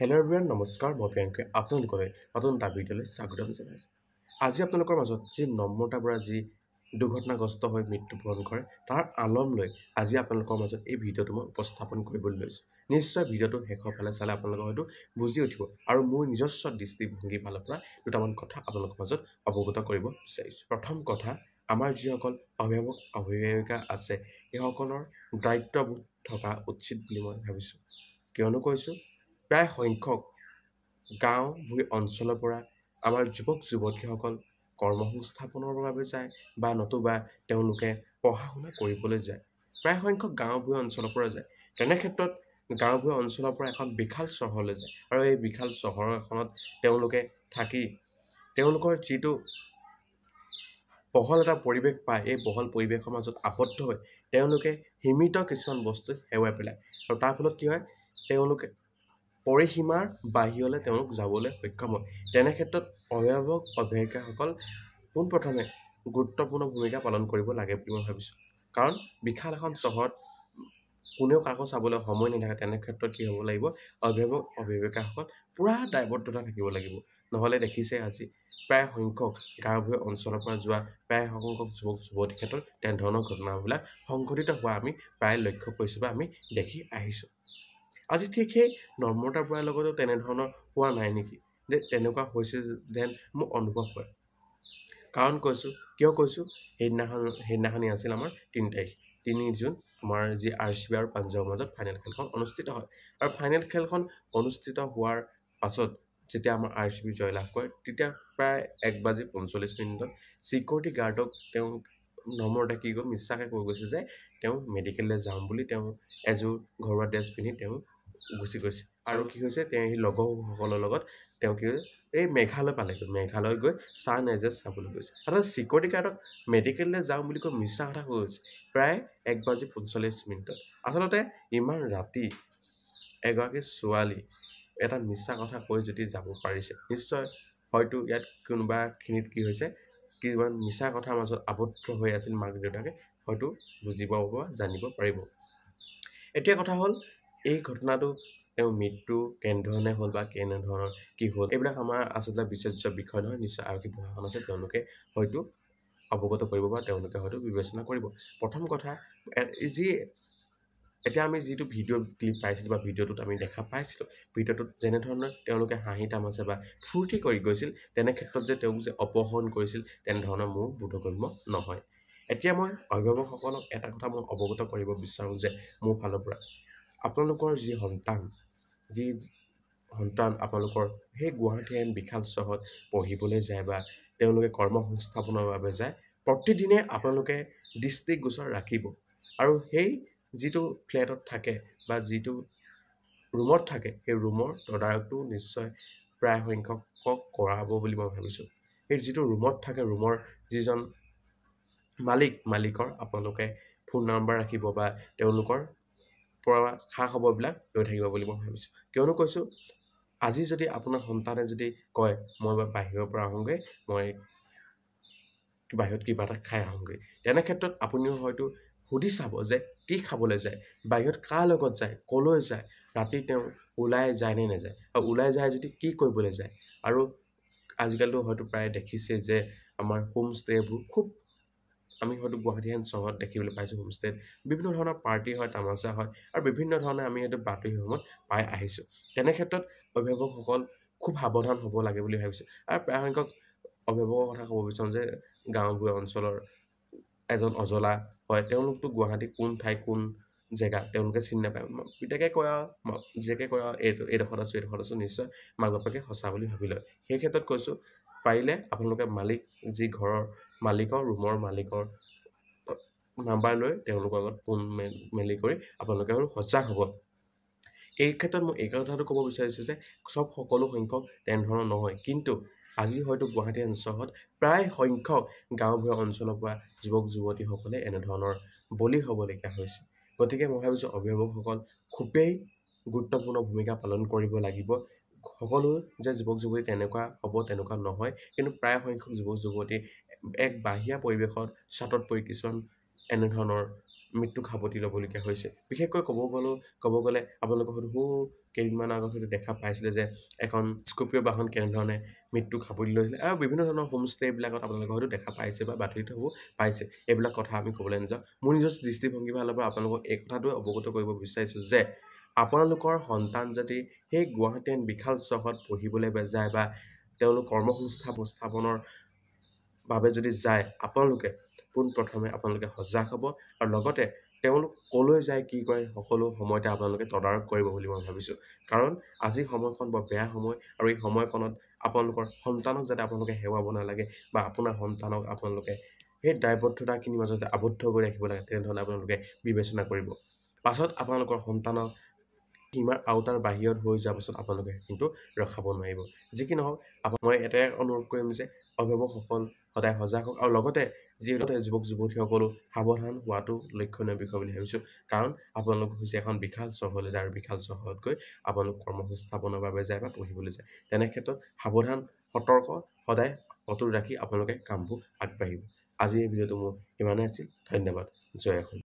Hello' everyone নমস্কাৰ মই প্ৰিয়ংকে আপোনালোকলৈ নতুন এটা ভিডিঅ'লৈ স্বাগতম জনাইছোঁ। আজি আপোনালোকৰ মাজত যি নম্ৰতা বৰা যি দুৰ্ঘটনাগ্ৰস্ত হৈ মৃত্যুবৰণ কৰে তাৰ আলম লৈ আজি আপোনালোকৰ মাজত এই ভিডিঅ'টো মই উপস্থাপন কৰিবলৈ লৈছোঁ। নিশ্চয় ভিডিঅ'টো শেষৰ ফালে চালে আপোনালোকে হয়তো বুজি উঠিব আৰু মোৰ নিজস্ব দৃষ্টিভংগীৰ ফালৰ পৰা দুটামান কথা আপোনালোকৰ মাজত অৱগত কৰিব বিচাৰিছোঁ। প্ৰথম কথা, আমাৰ যিসকল অভিভাৱক অভিভাৱিকা আছে সেইসকলৰ দায়িত্ববোধ থকা উচিত বুলি মই ভাবিছোঁ। কিয়নো কৈছোঁ, প্ৰায় সংখ্যক গাঁও ভূঞ অঞ্চলৰ পৰা আমাৰ যুৱক যুৱতীসকল কৰ্মসংস্থাপনৰ বাবে যায় বা নতুবা তেওঁলোকে পঢ়া শুনা কৰিবলৈ যায়। প্ৰায় সংখ্যক গাঁও ভূঞ অঞ্চলৰ পৰা যায়। তেনে ক্ষেত্ৰত গাঁও ভূঞ অঞ্চলৰ পৰা এখন বিশাল চহৰলৈ যায় আৰু এই বিশাল চহৰ এখনত তেওঁলোকে থাকি তেওঁলোকৰ যিটো বহল এটা পৰিৱেশ পায়, এই বহল পৰিৱেশৰ মাজত আবদ্ধ হৈ তেওঁলোকে সীমিত কিছুমান বস্তু হেৰুৱাই পেলায় আৰু তাৰ ফলত কি হয়, তেওঁলোকে পৰিসীমাৰ বাহিৰলৈ তেওঁলোক যাবলৈ সক্ষম হয়। তেনে ক্ষেত্ৰত অভিভাৱক অভিভাৱিকাসকল পোনপ্ৰথমে গুৰুত্বপূৰ্ণ ভূমিকা পালন কৰিব লাগে বুলি মই ভাবিছোঁ। কাৰণ বিশাল এখন চহৰত কোনেও কাকো চাবলৈ সময় নাথাকে। তেনে ক্ষেত্ৰত কি হ'ব লাগিব, অভিভাৱক অভিভাৱিকাসকল পূৰা দায়বদ্ধতা থাকিব লাগিব। নহ'লে দেখিছে আজি প্ৰায় সংখ্যক গাঁওভূঞ অঞ্চলৰ পৰা যোৱা প্ৰায় সংখ্যক যুৱক যুৱতীৰ ক্ষেত্ৰত তেনেধৰণৰ ঘটনাবিলাক সংঘটিত হোৱা আমি প্ৰায় লক্ষ্য কৰিছোঁ বা আমি দেখি আহিছোঁ। আজি ঠিক সেই নম্ৰতা বৰাৰ লগতো তেনেধৰণৰ হোৱা নাই নেকি, যে তেনেকুৱা হৈছে যেন মোৰ অনুভৱ হয়। কাৰণ কিয় কৈছোঁ, সেইদিনাখনি আছিল আমাৰ 3 জুন আমাৰ যি RCB আৰু পাঞ্জাৱৰ মাজত ফাইনেল খেলখন অনুষ্ঠিত হয়। আৰু ফাইনেল খেলখন অনুষ্ঠিত হোৱাৰ পাছত যেতিয়া আমাৰ RCB জয়লাভ কৰে, তেতিয়া প্ৰায় 1:45 ছিকিউৰিটি গাৰ্ডক তেওঁ নম্ৰতা কি গ'ল, মিছাকৈ কৈ গৈছে যে তেওঁ মেডিকেললৈ যাম বুলি তেওঁ এযোৰ ঘৰুৱা ড্ৰেছ পিন্ধি তেওঁ গুচি গৈছে। আৰু কি হৈছে, তেওঁ সেই লগৰসকলৰ লগত তেওঁ কি হৈছে, এই মেঘালয় পালেগৈ। মেঘালয় গৈ ছান ৰাইজেছ চাবলৈ গৈছে। অৰ্থাৎ ছিকিউৰিটি গাৰ্ডক মেডিকেললৈ যাওঁ বুলি কৈ মিছা কথা কৈ গৈছে প্ৰায় 1:45। আচলতে ইমান ৰাতি এগৰাকী ছোৱালী এটা মিছা কথা কৈ যদি যাব পাৰিছে, নিশ্চয় হয়তো ইয়াত কোনোবাখিনিত কি হৈছে, কিমান মিছা কথাৰ মাজত আবদ্ধ হৈ আছিল মাক দেউতাকে হয়তো বুজিব বা জানিব পাৰিব। এতিয়া কথা হ'ল, এই ঘটনাটো তেওঁ মৃত্যু কেনেধৰণে হ'ল বা কেনেধৰণৰ কি হ'ল, এইবিলাক আমাৰ আচলতে বিচাৰ্য বিষয় নহয়। নিশ্চয় আৰক্ষী প্ৰশাসন আছে, তেওঁলোকে হয়তো অৱগত কৰিব বা তেওঁলোকে হয়তো বিবেচনা কৰিব। প্ৰথম কথা, এতিয়া আমি যিটো ভিডিঅ' ক্লিপ পাইছিলোঁ বা ভিডিঅ'টোত আমি দেখা পাইছিলোঁ, ভিডিঅ'টোত যেনেধৰণৰ তেওঁলোকে হাঁহি তামাচে বা ফূৰ্তি কৰি গৈছিল, তেনে ক্ষেত্ৰত যে তেওঁক যে অপহৰণ কৰিছিল তেনেধৰণৰ মোৰ বোধগম্য নহয়। এতিয়া মই অভিভাৱকসকলক এটা কথা মই অৱগত কৰিব বিচাৰোঁ যে মোৰ ফালৰ পৰা আপোনালোকৰ যি সন্তান আপোনালোকৰ সেই গুৱাহাটী হেন বিশাল চহৰত পঢ়িবলৈ যায় বা তেওঁলোকে কৰ্মসংস্থাপনৰ বাবে যায়, প্ৰতিদিনে আপোনালোকে দৃষ্টিগোচৰ ৰাখিব আৰু সেই যিটো ফ্লেটত থাকে বা যিটো ৰুমত থাকে, সেই ৰুমৰ তদাৰকটো নিশ্চয় প্ৰায় সংখ্যকক কৰাব বুলি মই ভাবিছোঁ। সেই যিটো ৰুমত থাকে, ৰুমৰ যিজন মালিকৰ আপোনালোকে ফোন নাম্বাৰ ৰাখিব বা তেওঁলোকৰ পৰা খা খবৰবিলাক লৈ থাকিব বুলি মই ভাবিছোঁ। কিয়নো কৈছোঁ, আজি যদি আপোনাৰ সন্তানে যদি কয় মই বাহিৰৰ পৰা আহোঁগৈ, মই বাহিৰত কিবা এটা খাই আহোঁগৈ, তেনে ক্ষেত্ৰত আপুনিও হয়তো সুধি চাব যে কি খাবলৈ যায়, বাহিৰত কাৰ লগত যায়, ক'লৈ যায়, ৰাতি তেওঁ ওলাই যায় নে নাযায়, আৰু ওলাই যায় যদি কি কৰিবলৈ যায়। আৰু আজিকালিতো হয়তো প্ৰায় দেখিছে যে আমাৰ হোমষ্টেবোৰ খুব, আমি হয়তো গুৱাহাটী হেন চহৰত দেখিবলৈ পাইছোঁ, হোমষ্টেত বিভিন্ন ধৰণৰ পাৰ্টি হয়, তামাচা হয় আৰু বিভিন্ন ধৰণে আমি হয়তো বাতৰিসমূহত পাই আহিছোঁ। তেনে ক্ষেত্ৰত অভিভাৱকসকল খুব সাৱধান হ'ব লাগে বুলি ভাবিছোঁ। আৰু প্ৰায় সংখ্যক অভিভাৱকৰ কথা ক'ব বিচাৰোঁ যে গাঁওবোৰীয়া অঞ্চলৰ এজন অজলা হয়, তেওঁলোকতো গুৱাহাটী কোন ঠাই কোন জেগা তেওঁলোকে চিনি নাপায়। পিতাকে কয় আৰু জীয়েকে কয় আৰু এইডোখৰত আছোঁ, নিশ্চয় মাক বাপেকে সঁচা বুলি ভাবি লয়। সেই ক্ষেত্ৰত কৈছোঁ, পাৰিলে আপোনালোকে যি ঘৰৰ মালিকৰ, ৰুমৰ মালিকৰ নাম্বাৰ লৈ তেওঁলোকৰ আগত ফোন মেলি কৰি আপোনালোকে আৰু সজাগ হ'ব। এই ক্ষেত্ৰত মই এই কথাটো ক'ব বিচাৰিছোঁ যে সকলো সংখ্যক তেনেধৰণৰ নহয়, কিন্তু আজি হয়তো গুৱাহাটী অঞ্চলত প্ৰায় সংখ্যক গাঁওভূঞ অঞ্চলৰ পৰা যুৱক যুৱতীসকলে এনেধৰণৰ বলি হ'বলগীয়া হৈছে। গতিকে মই ভাবিছোঁ অভিভাৱকসকল খুবেই গুৰুত্বপূৰ্ণ ভূমিকা পালন কৰিব লাগিব। সকলো যে যুৱক যুৱতী তেনেকুৱা হ'ব তেনেকুৱা নহয়, কিন্তু প্ৰায় সংখ্যক যুৱক যুৱতী এক বাহিৰা পৰিৱেশত চাটত পৰি কিছুমান এনেধৰণৰ মৃত্যুক সাৱটি ল'বলগীয়া হৈছে। বিশেষকৈ ক'ব গ'লে আপোনালোকে হয়তো কেইদিনমান আগত হয়তো দেখা পাইছিলে যে এখন স্কৰ্পিঅ' বাহন কেনেধৰণে মৃত্যু খাবলৈ লৈছিলে আৰু বিভিন্ন ধৰণৰ হোমষ্টেবিলাকত আপোনালোকে হয়তো দেখা পাইছে বা বাতৰিত হ'ব পাইছে এইবিলাক কথা আমি ক'বলৈ নাযাওঁ মোৰ নিজৰ দৃষ্টিভংগী ফালৰ পৰা আপোনালোকক এই কথাটো অৱগত কৰিব বিচাৰিছোঁ যে আপোনালোকৰ সন্তান যদি সেই গুৱাহাটী বিশাল চহৰত পঢ়িবলৈ যায় বা তেওঁলোক কৰ্মসংস্থাপনৰ বাবে যদি যায় আপোনালোকে পোনপ্ৰথমে আপোনালোকে সজাগ হ'ব আৰু লগতে তেওঁলোক ক'লৈ যায় কি কৰে সকলো সময়তে আপোনালোকে তদাৰক কৰিব বুলি মই ভাবিছোঁ কাৰণ আজি সময়খন বৰ বেয়া সময় আৰু এই সময়কণত আপোনালোকৰ সন্তানক যাতে আপোনালোকে হেৰুৱাব নালাগে বা আপোনাৰ সন্তানক আপোনালোকে সেই দায়বদ্ধতাখিনিৰ মাজতে আবদ্ধ কৰি ৰাখিব লাগে তেনেধৰণে আপোনালোকে বিবেচনা কৰিব পাছত আপোনালোকৰ সন্তানক সীমাৰ আওতাৰ বাহিৰত হৈ যোৱাৰ পাছত আপোনালোকে কিন্তু ৰখাব নোৱাৰিব যি কি নহওক মই এটাই অনুৰোধ কৰিম যে অভিভাৱকসকল সদায় সজাগ হওক আৰু লগতে যিহেতু যুৱক যুৱতীসকলো সাৱধান হোৱাটো লক্ষণীয় বিষয় বুলি ভাবিছোঁ কাৰণ আপোনালোক হৈছে এখন বিশাল চহৰলৈ যায় আৰু বিশাল চহৰত গৈ আপোনালোক কৰ্মসংস্থাপনৰ বাবে যায় বা পঢ়িবলৈ যায় তেনে ক্ষেত্ৰত সাৱধান সতৰ্ক সদায় অটুট ৰাখি আপোনালোকে কামবোৰ আগবাঢ়িব আজি এই ভিডিঅ'টো মোৰ ইমানেই আছিল ধন্যবাদ জয় অসম